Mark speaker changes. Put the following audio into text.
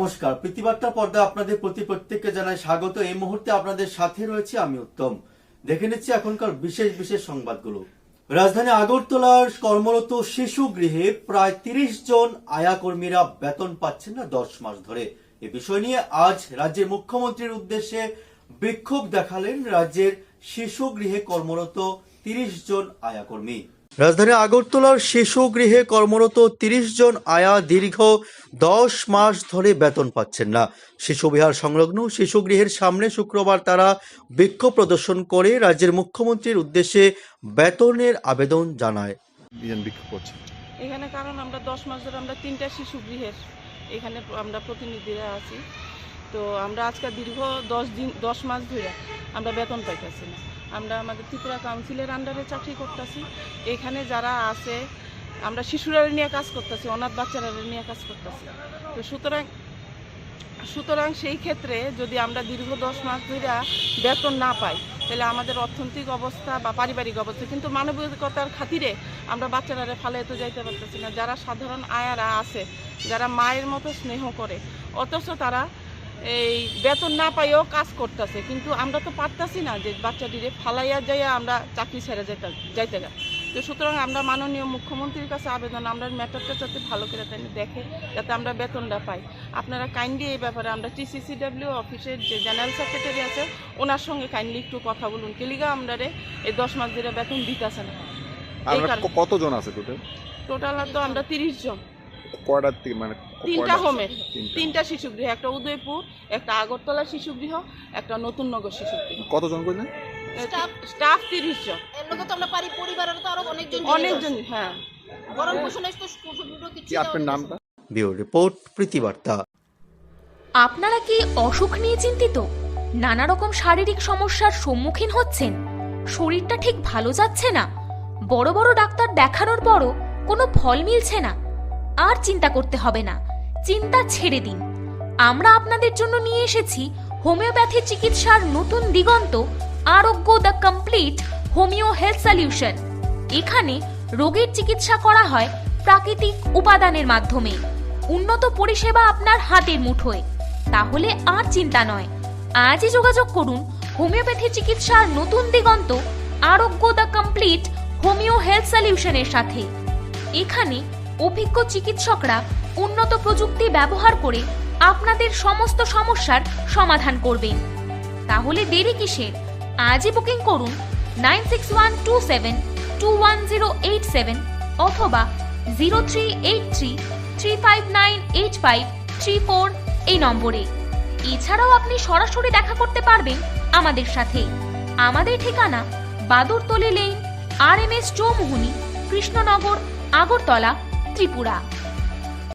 Speaker 1: নমস্কার, প্রতিবার্তা পর্দায় আপনাদের প্রত্যেককে জানাই স্বাগত। এই মুহূর্তে আপনাদের সাথে রয়েছে আমি উত্তম। দেখে নিচ্ছি এখনকার বিশেষ সংবাদগুলো। রাজধানী আগরতলার কর্মরত শিশু গৃহে প্রায় ৩০ জন আয়া কর্মীরা বেতন পাচ্ছেন না ১০ মাস ধরে। এ বিষয় নিয়ে আজ রাজ্যের মুখ্যমন্ত্রীর উদ্দেশ্যে বিক্ষোভ দেখালেন রাজ্যের শিশু গৃহে কর্মরত ৩০ জন আয়া কর্মী। রাজধানী আগরতলার শিশু গৃহে কর্মরত ৩০ জন আয়া দীর্ঘ ১০ মাস ধরে বেতন পাচ্ছেন না। শিশু বিহার সংলগ্ন শিশু গৃহের সামনে শুক্রবার তারা বিক্ষোভ প্রদর্শন করে রাজ্যের মুখ্যমন্ত্রীর উদ্দেশ্যে বেতনের আবেদন জানায়।
Speaker 2: এখানে কারণ আমরা ১০ মাস ধরে আমরা ৩টা শিশু গৃহের এখানে আমরা প্রতিনিধিরা আছি। তো আমরা আজকে দীর্ঘ ১০ মাস ধরে আমরা বেতন পাইতেছি না। আমরা আমাদের ত্রিপুরা কাউন্সিলের আন্ডারে চাকরি করতেছি। এখানে যারা আছে আমরা শিশুরা নিয়ে কাজ করতেছি, অনাথ বাচ্চারা নিয়ে কাজ করতেছি। তো সুতরাং সেই ক্ষেত্রে যদি আমরা দীর্ঘ ১০ মাস ধরে বেতন না পাই তাহলে আমাদের অর্থনৈতিক অবস্থা বা পারিবারিক অবস্থা, কিন্তু মানবিকতার খাতিরে আমরা বাচ্চারা ফালে তো যাইতে পারতেছি না। যারা সাধারণ আয়ারা আছে, যারা মায়ের মতো স্নেহ করে, অথচ তারা এই বেতন না পাইও কাজ করতেছে, কিন্তু আমরা তো পারতাছি না যে বাচ্চাটিরে ফালাইয়া যাইয়া আমরা চাকরি ছেড়ে যাইতে গা। তো সুতরাং আমরা মাননীয় মুখ্যমন্ত্রীর কাছে আবেদন, আমরা ম্যাটারটা যাতে ভালো করে দেখে যাতে আমরা বেতনটা পাই। আপনারা কাইন্ডলি এই ব্যাপারে আমরা TCCW অফিসের যে জেনারেল সেক্রেটারি আছে ওনার সঙ্গে কাইন্ডলি একটু কথা বলুন। কেলিগা আমরা এই ১০ মাস ধরে বেতন দিতেছে না।
Speaker 3: কতজন আছে
Speaker 2: টোটাল তো আমরা ৩০ জন।
Speaker 3: মানে
Speaker 2: ৩টা হোমে, ৩টা শিশু গৃহ, একটা উদয়পুর, একটা আগরতলা শিশু গৃহ, একটা নতুন নগর শিশু গৃহ।
Speaker 3: কতজন করলেন?
Speaker 2: স্টাফ ৩০ জন।
Speaker 4: এর লোকে তো আমরা পারি পরিবারের তো আরো
Speaker 2: অনেকজন। হ্যাঁ,
Speaker 4: গরম পোষণে তো সুবিধা কিছু।
Speaker 3: আপনার নামটা?
Speaker 1: ব্যুরো রিপোর্ট, প্রতিবার্তা।
Speaker 5: আপনারা কি অসুখ নিয়ে চিন্তিত? নানা রকম শারীরিক সমস্যার সম্মুখীন হচ্ছেন? শরীরটা ঠিক ভালো যাচ্ছে না? বড় বড় ডাক্তার দেখানোর পরও কোনো ফল মিলছে না? আর চিন্তা করতে হবে না, চিন্তা ছেড়ে দিন। আমরা আপনাদের জন্য নিয়ে এসেছি হোমিওপ্যাথি চিকিৎসার নতুন দিগন্ত, আরোগ্য the complete homeo health solution. এখানে রোগের চিকিৎসা করা হয় প্রাকৃতিক উপাদানের মাধ্যমে। উন্নত পরিষেবা আপনার হাতের মুঠোয়। তাহলে আর চিন্তা নয়, আজই যোগাযোগ করুন হোমিওপ্যাথি চিকিৎসার নতুন দিগন্ত, আরোগ্য দ্য কমপ্লিট হোমিও হেলথ সলিউশনের সাথে। এখানে অভিজ্ঞ চিকিৎসকরা উন্নত প্রযুক্তি ব্যবহার করে আপনাদের সমস্ত সমস্যার সমাধান করবেন। তাহলে দেরি কিসের? আজই বুকিং করুন 9612721087 অথবা 0383359853 এই নম্বরে। এছাড়াও আপনি সরাসরি দেখা করতে পারবেন আমাদের সাথে। আমাদের ঠিকানা বাদুরতলি লেন, RMS চৌমুহনী, কৃষ্ণনগর, আগরতলা, ত্রিপুরা।